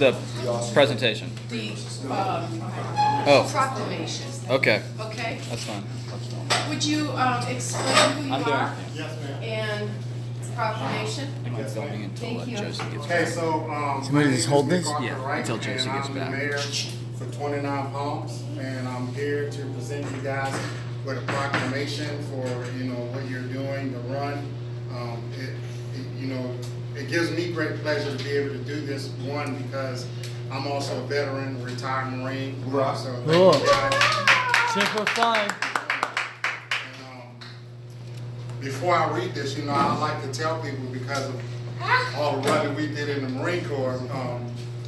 The presentation. The proclamation. Okay. Okay? That's fine. Would you explain who you I'm doing are? it. Yes, ma'am. And proclamation? I'm not filming until Thank you. Josie gets Okay, back. so Somebody just hold this? Yeah, until Josie gets I'm back. the mayor for 29 Palms, and I'm here to present you guys with a proclamation for what you're doing, the run. It gives me great pleasure to be able to do this. One, because I'm also a veteran, retired Marine. So thank you guys. Super fun. Before I read this, I like to tell people, because of all the running we did in the Marine Corps,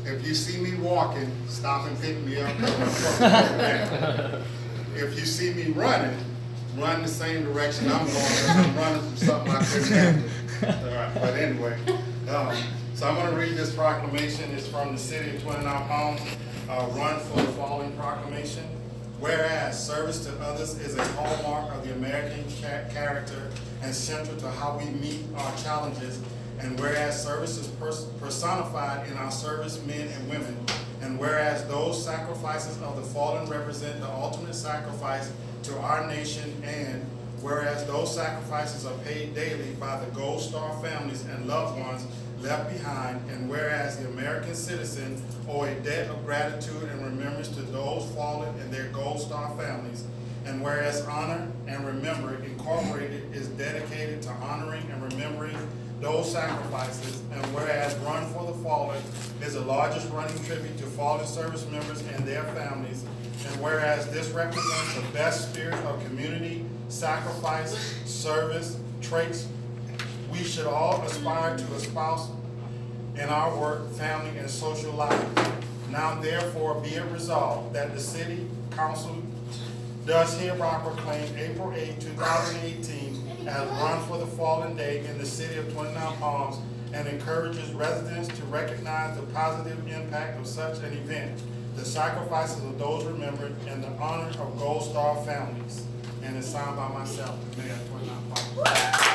if you see me walking, stop and pick me up. If you see me running, run the same direction I'm going, because I'm running from something I couldn't handle. But anyway, so I'm going to read this proclamation. It's from the city of 29 Palms, Run for the Fallen Proclamation. Whereas service to others is a hallmark of the American character and central to how we meet our challenges, and whereas service is personified in our servicemen and women, and whereas those sacrifices of the fallen represent the ultimate sacrifice to our nation, and whereas those sacrifices are paid daily by the Gold Star families and loved ones left behind, and whereas the American citizen owe a debt of gratitude and remembrance to those fallen and their Gold Star families, and whereas Honor and Remember Incorporated is dedicated to honoring and remembering those sacrifices, and whereas Run for the Fallen is the largest running tribute to fallen service members and their families, and whereas this represents the best spirit of community, sacrifice, service, traits we should all aspire to espouse in our work, family, and social life. Now therefore be it resolved that the City Council does hereby proclaim April 8, 2018 as Run for the Fallen Day in the city of 29 Palms, and encourages residents to recognize the positive impact of such an event, the sacrifices of those remembered, and the honor of Gold Star families. And it's signed by myself, the Mayor of 29 Palms.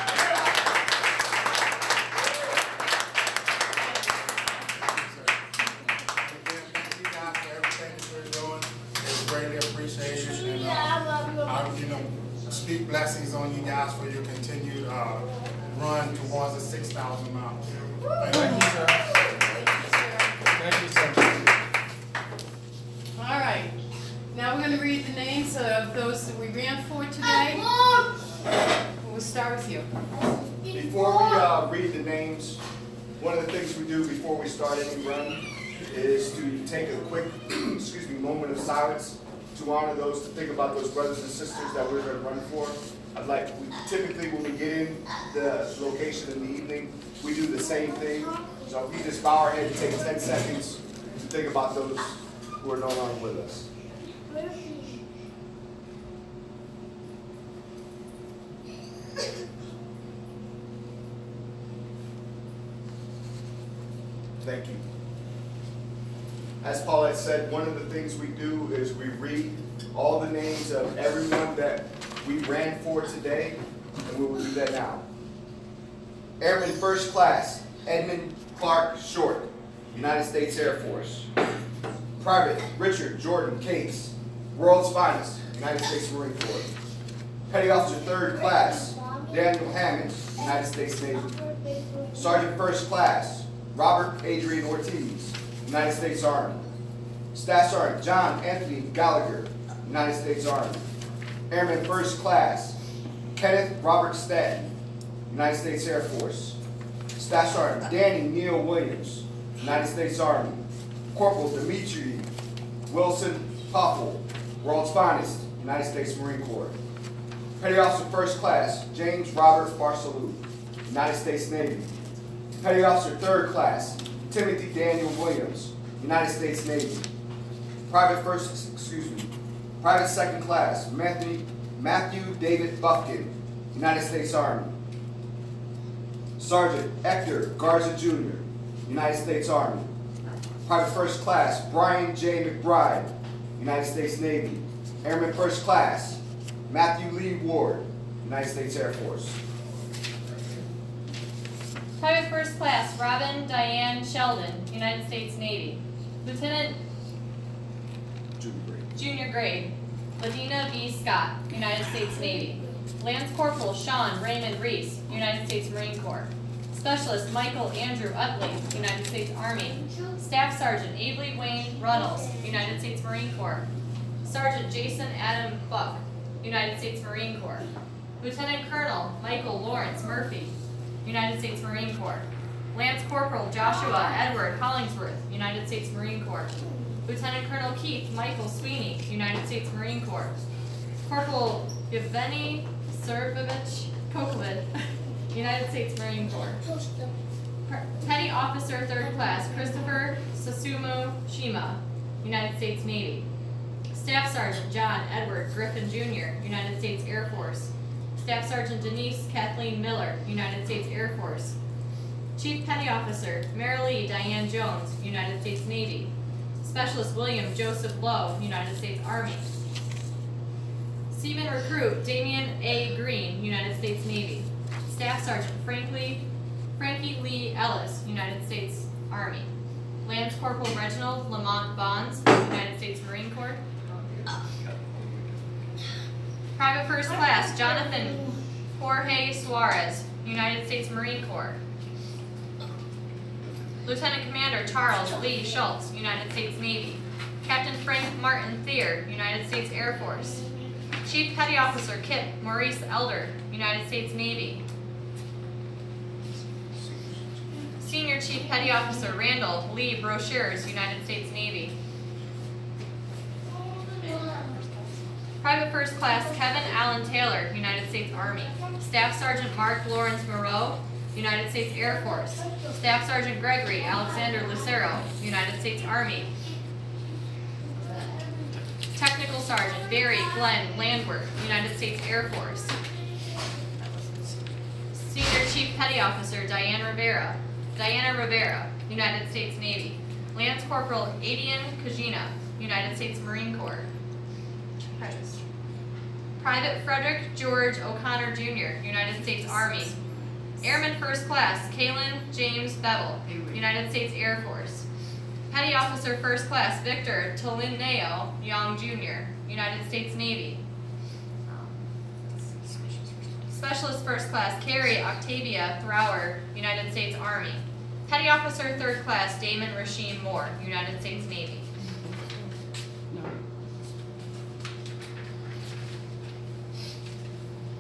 Speak blessings on you guys for your continued run towards the 6,000 miles. Thank you, sir. Thank you, sir. All right. Now we're going to read the names of those that we ran for today. We'll start with you. Before we read the names, one of the things we do before we start any run is to take a quick moment of silence to honor those, to think about those brothers and sisters that we're going to run for. Typically when we get in the location in the evening, we do the same thing. So if you just bow our head and take 10 seconds to think about those who are no longer with us. Thank you. As Paulette said, one of the things we do is we read all the names of everyone that we ran for today, and we will do that now. Airman First Class, Edmund Clark Short, United States Air Force. Private Richard Jordan Cates, World's Finest, United States Marine Corps. Petty Officer Third Class, Daniel Hammond, United States Navy. Sergeant First Class, Robert Adrian Ortiz, United States Army. Staff Sergeant John Anthony Gallagher, United States Army. Airman First Class, Kenneth Robert Statton, United States Air Force. Staff Sergeant Danny Neil Williams, United States Army. Corporal Dimitri Wilson Poffel, World's Finest, United States Marine Corps. Petty Officer First Class, James Robert Barsalou, United States Navy. Petty Officer Third Class, Timothy Daniel Williams, United States Navy. Private Second Class, Matthew David Buffkin, United States Army. Sergeant Hector Garza Jr., United States Army. Private First Class, Brian J. McBride, United States Navy. Airman First Class, Matthew Lee Ward, United States Air Force. Private First Class, Robin Diane Sheldon, United States Navy. Lieutenant Junior Grade, Ladina B. Scott, United States Navy. Lance Corporal Sean Raymond Reese, United States Marine Corps. Specialist Michael Andrew Utley, United States Army. Staff Sergeant Abley Wayne Runnels, United States Marine Corps. Sergeant Jason Adam Buck, United States Marine Corps. Lieutenant Colonel Michael Lawrence Murphy, United States Marine Corps. Lance Corporal Joshua Edward Hollingsworth, United States Marine Corps. Lieutenant Colonel Keith Michael Sweeney, United States Marine Corps. Corporal Yevgeny Servovich Kokovid, United States Marine Corps. Petty Officer 3rd Class Christopher Sasumu Shima, United States Navy. Staff Sergeant John Edward Griffin Jr., United States Air Force. Staff Sergeant Denise Kathleen Miller, United States Air Force. Chief Petty Officer Marilee Diane Jones, United States Navy. Specialist William Joseph Lowe, United States Army. Seaman Recruit Damian A. Green, United States Navy. Staff Sergeant Frankie Lee Ellis, United States Army. Lance Corporal Reginald Lamont Bonds, United States Marine Corps. Private First Class Jonathan Jorge Suarez, United States Marine Corps. Lieutenant Commander Charles Lee Schultz, United States Navy. Captain Frank Martin Thier, United States Air Force. Chief Petty Officer Kip Maurice Elder, United States Navy. Senior Chief Petty Officer Randall Lee Brochures, United States Navy. Private First Class Kevin Allen Taylor, United States Army. Staff Sergeant Mark Lawrence Moreau, United States Air Force. Staff Sergeant Gregory Alexander Lucero, United States Army. Technical Sergeant Barry Glenn Landworth, United States Air Force. Senior Chief Petty Officer Diana Rivera, United States Navy. Lance Corporal Adian Kajina, United States Marine Corps. Private Frederick George O'Connor Jr., United States Army. Airman First Class Kalen James Bevel, United States Air Force. Petty Officer First Class Victor Tolineo Young Jr., United States Navy. Specialist First Class Carrie Octavia Thrower, United States Army. Petty Officer Third Class Damon Rasheem Moore, United States Navy.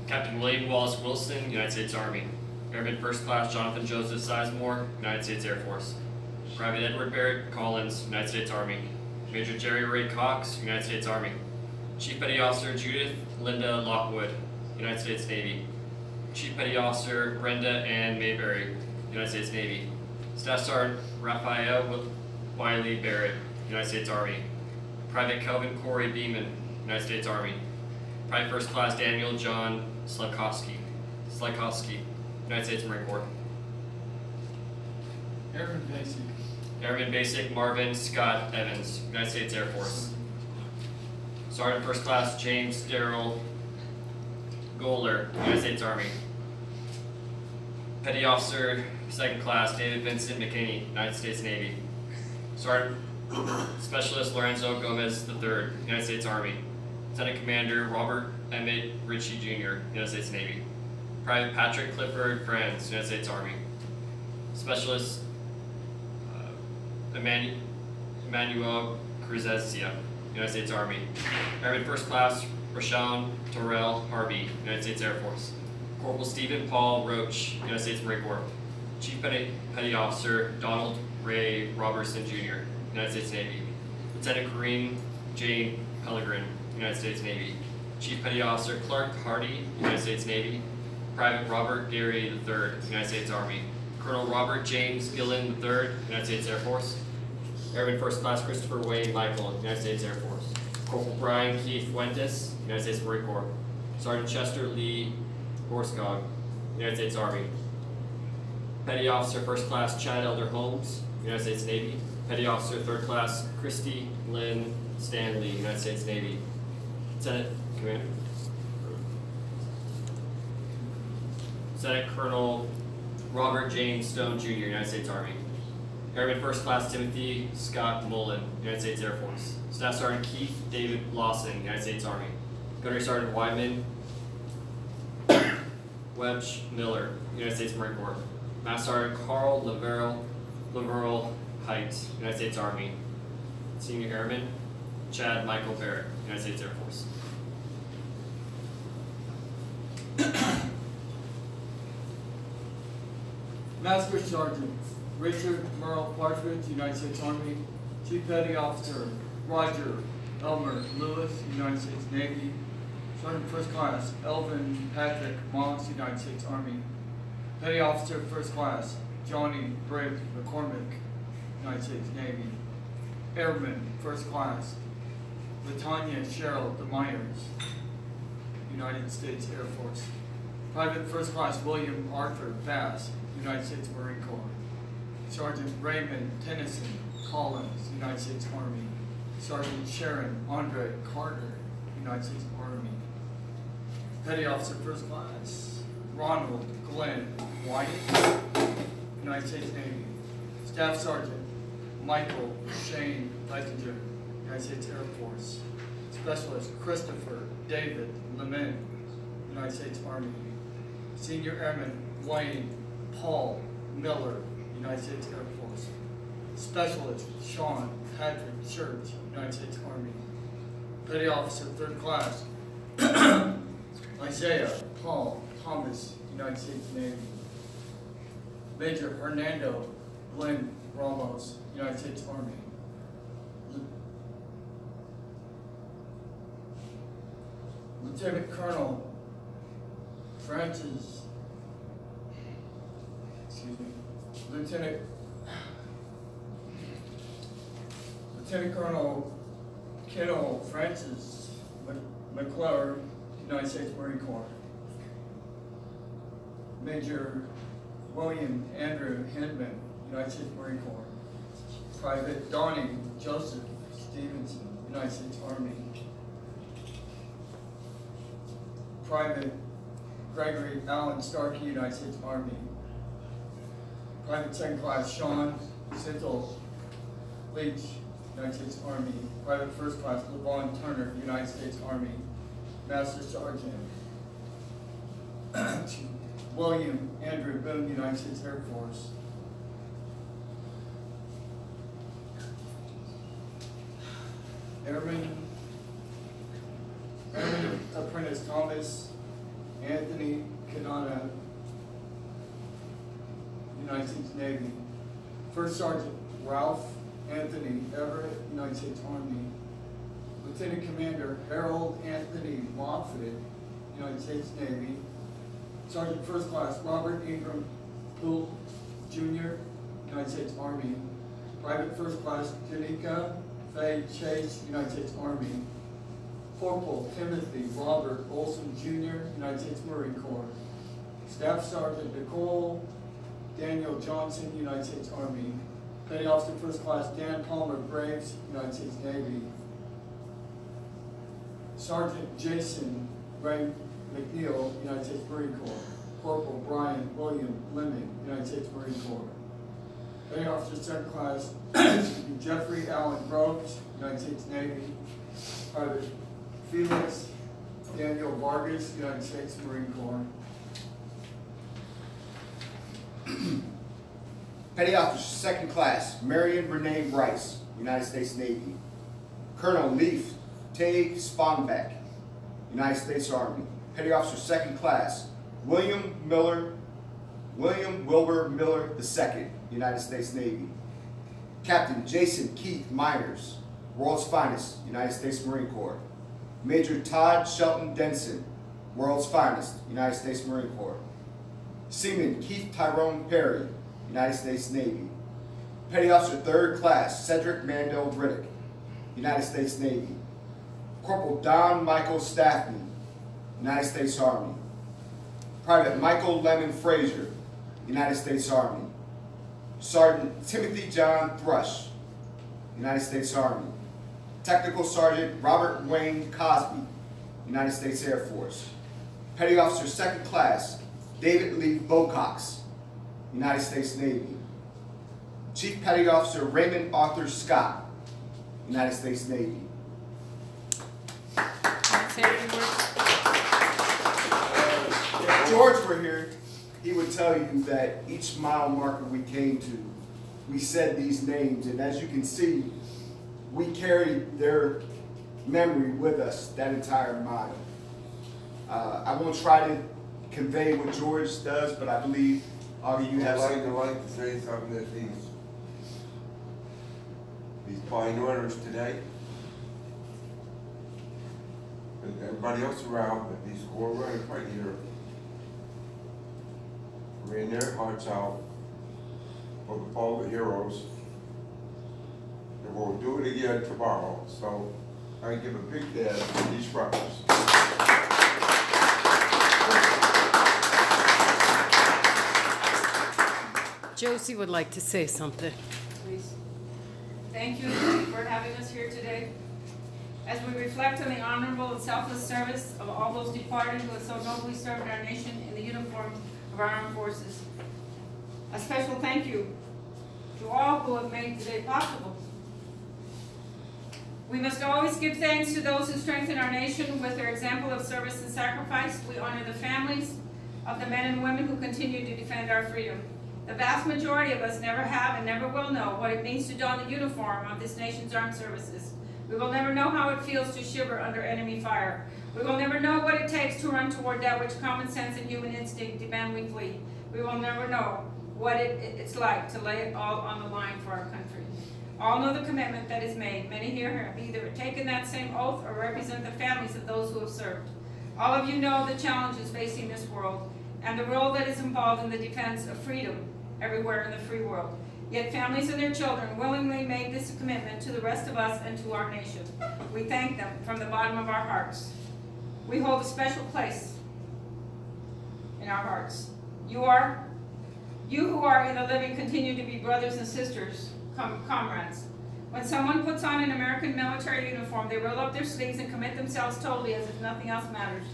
Captain William Wallace Wilson, United States Army. Airman First Class Jonathan Joseph Sizemore, United States Air Force. Private Edward Barrett Collins, United States Army. Major Jerry Ray Cox, United States Army. Chief Petty Officer Judith Linda Lockwood, United States Navy. Chief Petty Officer Brenda Ann Mayberry, United States Navy. Staff Sergeant Raphael Wiley Barrett, United States Army. Private Kelvin Corey Beeman, United States Army. Private First Class Daniel John Slakowski, United States Marine Corps. Airman Basic Marvin Scott Evans, United States Air Force. Sergeant First Class James Darrell Goler, United States Army. Petty Officer Second Class David Vincent McKinney, United States Navy. Sergeant Specialist Lorenzo Gomez III, United States Army. Lieutenant Commander Robert Emmett Ritchie Jr., United States Navy. Private Patrick Clifford Franz, United States Army. Specialist Emmanuel Cruzezia, United States Army. Airman First Class Rashawn Torrell Harvey, United States Air Force. Corporal Stephen Paul Roach, United States Marine Corps. Chief Petty Officer Donald Ray Robertson Jr., United States Navy. Lieutenant Kareem Jane Pellegrin, United States Navy. Chief Petty Officer Clark Hardy, United States Navy. Private Robert Gary III, United States Army. Colonel Robert James Gillen III, United States Air Force. Airman First Class Christopher Wayne Michael, United States Air Force. Corporal Brian Keith Fuentes, United States Marine Corps. Sergeant Chester Lee Horskog, United States Army. Petty Officer First Class Chad Elder Holmes, United States Navy. Petty Officer Third Class Christy Lynn Stanley, United States Navy. Lieutenant Colonel Robert James Stone Jr., United States Army. Airman First Class Timothy Scott Mullen, United States Air Force. Staff Sergeant Keith David Lawson, United States Army. Gunnery Sergeant Wyman Wedge Miller, United States Marine Corps. Master Sergeant Carl Laverle Height, United States Army. Senior Airman Chad Michael Barrett, United States Air Force. Master Sergeant Richard Merle Partridge, United States Army. Chief Petty Officer Roger Elmer Lewis, United States Navy. Sergeant First Class Elvin Patrick Moss, United States Army. Petty Officer First Class Johnny Briggs McCormick, United States Navy. Airman First Class Latanya Cheryl DeMyers, United States Air Force. Private First Class William Arthur Bass, United States Marine Corps. Sergeant Raymond Tennyson Collins, United States Army. Sergeant Sharon Andre Carter, United States Army. Petty Officer First Class Ronald Glenn White, United States Navy. Staff Sergeant Michael Shane Leitinger, United States Air Force. Specialist Christopher David Lemon, United States Army. Senior Airman Wayne Paul Miller, United States Air Force. Specialist Sean Patrick Church, United States Army. Petty Officer Third Class Isaiah Paul Thomas, United States Navy. Major Hernando Glenn Ramos, United States Army. Lieutenant Colonel Lieutenant Colonel Kennel Francis McClure, United States Marine Corps. Major William Andrew Hindman, United States Marine Corps. Private Donnie Joseph Stevenson, United States Army. Private Gregory Allen Starkey, United States Army. Private Second Class Sean Sintel Leach, United States Army. Private First Class LeVon Turner, United States Army. Master Sergeant William Andrew Boone, United States Air Force. Airman Apprentice Thomas Anthony Kanana, United States Navy. First Sergeant Ralph Anthony Everett, United States Army. Lieutenant Commander Harold Anthony Moffitt, United States Navy. Sergeant First Class Robert Ingram Poole Jr., United States Army. Private First Class Janika Faye Chase, United States Army. Corporal Timothy Robert Olson Jr., United States Marine Corps. Staff Sergeant Nicole Daniel Johnson, United States Army. Petty Officer First Class Dan Palmer Graves, United States Navy. Sergeant Jason Ray McNeil, United States Marine Corps. Corporal Brian William Lemon, United States Marine Corps. Petty Officer Second Class Jeffrey Allen Groves, United States Navy. Private Felix Daniel Vargas, United States Marine Corps. Petty Officer Second Class Marion Renee Rice, United States Navy. Colonel Leif Tay Sponbeck, United States Army. Petty Officer Second Class William Wilbur Miller II, United States Navy. Captain Jason Keith Miners, World's Finest, United States Marine Corps. Major Todd Shelton Denson, World's Finest, United States Marine Corps. Seaman Keith Tyrone Perry, United States Navy. Petty Officer Third Class Cedric Mandel Riddick, United States Navy. Corporal Don Michael Staffney, United States Army. Private Michael Lemon Frazier, United States Army. Sergeant Timothy John Thrush, United States Army. Technical Sergeant Robert Wayne Cosby, United States Air Force. Petty Officer Second Class David Lee Bocox, United States Navy. Chief Petty Officer Raymond Arthur Scott, United States Navy. Say a few words. If George were here, he would tell you that each mile marker we came to, we said these names, and as you can see, we carried their memory with us that entire mile. I won't try to convey what George does, but I believe, Augie, you have I'd something. like to say something that these pioneers today, and everybody else around, but these core runners right here, ran their hearts out for the fallen heroes. And we'll do it again tomorrow. So I give a big hand to these runners. Josie would like to say something. Please. Thank you for having us here today. As we reflect on the honorable and selfless service of all those departed who have so nobly served our nation in the uniform of our armed forces. A special thank you to all who have made today possible. We must always give thanks to those who strengthen our nation with their example of service and sacrifice. We honor the families of the men and women who continue to defend our freedom. The vast majority of us never have and never will know what it means to don the uniform of this nation's armed services. We will never know how it feels to shiver under enemy fire. We will never know what it takes to run toward that which common sense and human instinct demand we flee. We will never know what it's like to lay it all on the line for our country. All know the commitment that is made. Many here have either taken that same oath or represent the families of those who have served. All of you know the challenges facing this world and the role that is involved in the defense of freedom everywhere in the free world. Yet families and their children willingly made this commitment to the rest of us and to our nation. We thank them from the bottom of our hearts. We hold a special place in our hearts. You who are in the living continue to be brothers and sisters, comrades. When someone puts on an American military uniform, they roll up their sleeves and commit themselves totally as if nothing else matters.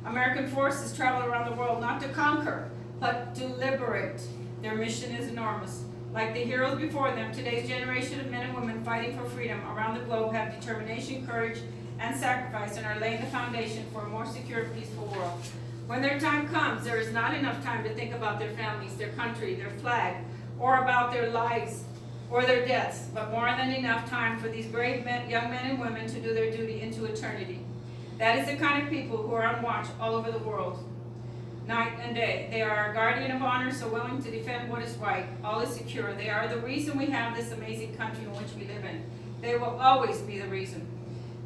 American forces travel around the world not to conquer, but to liberate. Their mission is enormous. Like the heroes before them, today's generation of men and women fighting for freedom around the globe have determination, courage, and sacrifice and are laying the foundation for a more secure, peaceful world. When their time comes, there is not enough time to think about their families, their country, their flag, or about their lives or their deaths, but more than enough time for these brave young men and women to do their duty into eternity. That is the kind of people who are on watch all over the world, night and day. They are our guardian of honor, so willing to defend what is right. All is secure. They are the reason we have this amazing country in which we live in. They will always be the reason.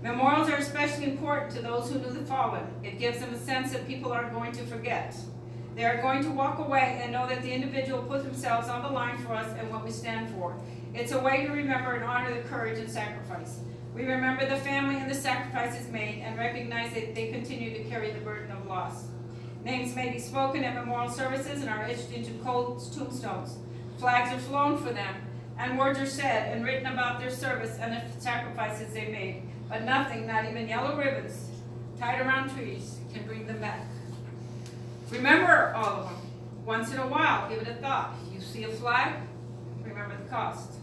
Memorials are especially important to those who knew the fallen. It gives them a sense that people aren't going to forget. They are going to walk away and know that the individual put themselves on the line for us and what we stand for. It's a way to remember and honor the courage and sacrifice. We remember the family and the sacrifices made and recognize that they continue to carry the burden of loss. Names may be spoken at memorial services and are etched into cold tombstones. Flags are flown for them, and words are said and written about their service and the sacrifices they made. But nothing, not even yellow ribbons tied around trees, can bring them back. Remember all of them. Once in a while, give it a thought. You see a flag? Remember the cost.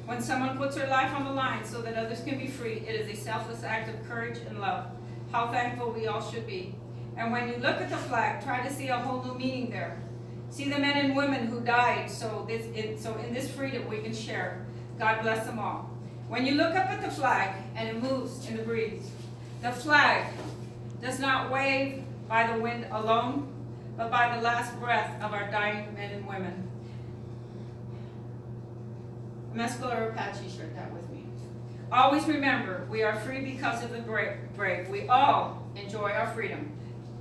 When someone puts their life on the line so that others can be free, it is a selfless act of courage and love. How thankful we all should be. And when you look at the flag, try to see a whole new meaning there. See the men and women who died so in this freedom we can share. God bless them all. When you look up at the flag and it moves in the breeze, the flag does not wave by the wind alone, but by the last breath of our dying men and women. Mescaler Apache shared that with me. Always remember, we are free because of the brave. We all enjoy our freedom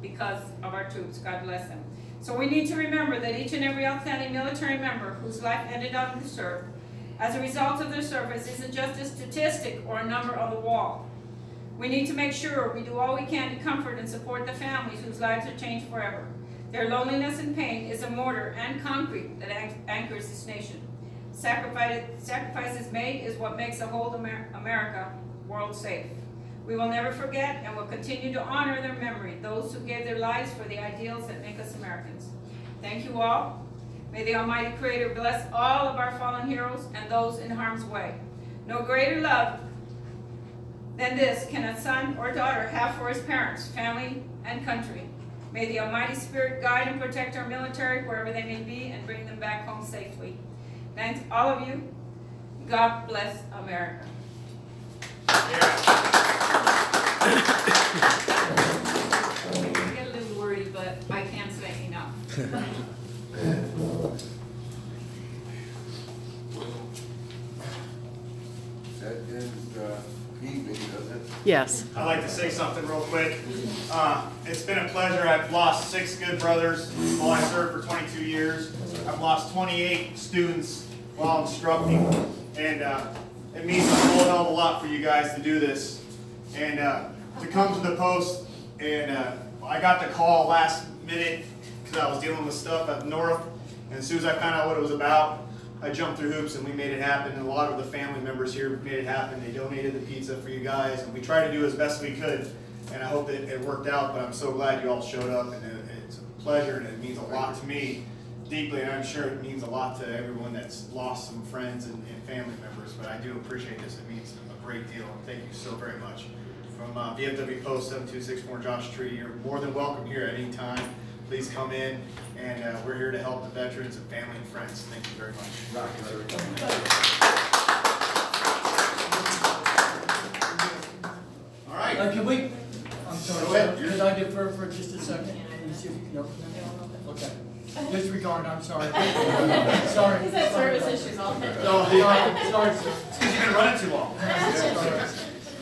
because of our troops. God bless them. So we need to remember that each and every outstanding military member whose life ended on the serve as a result of their service isn't just a statistic or a number on the wall. We need to make sure we do all we can to comfort and support the families whose lives are changed forever. Their loneliness and pain is a mortar and concrete that anchors this nation. Sacrifices made is what makes a whole America world safe. We will never forget and will continue to honor their memory, those who gave their lives for the ideals that make us Americans. Thank you all. May the Almighty Creator bless all of our fallen heroes and those in harm's way. No greater love than this can a son or daughter have for his parents, family, and country. May the Almighty Spirit guide and protect our military wherever they may be and bring them back home safely. Thanks all of you. God bless America. I get a little worried, but I can't say enough. That ends the evening, doesn't it? Yes. I'd like to say something real quick. It's been a pleasure. I've lost 6 good brothers while I served for 22 years. I've lost 28 students while instructing, and it means a whole hell of a lot for you guys to do this. And to come to the post, and I got the call last minute because I was dealing with stuff up north, and as soon as I found out what it was about, I jumped through hoops and we made it happen. And a lot of the family members here made it happen. They donated the pizza for you guys, and we tried to do as best we could. And I hope that it worked out, but I'm so glad you all showed up, and it's a pleasure, and it means a lot to me deeply, and I'm sure it means a lot to everyone that's lost some friends and family members, but I do appreciate this. It means a great deal, and thank you so very much. From VFW Post 7264 Josh Tree, you're more than welcome here at any time. Please come in, and we're here to help the veterans and family and friends. Thank you very much. All right. Can we, I'm sorry, Go ahead. can I defer for just a second? Let me see if you can open that. Okay. Disregard, I'm sorry. Sorry. He's had service issues all day. Sorry, sir. It's because you've been running too long.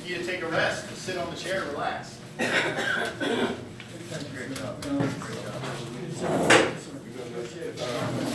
You need to take a rest, sit on the chair, relax. Great job. Great job.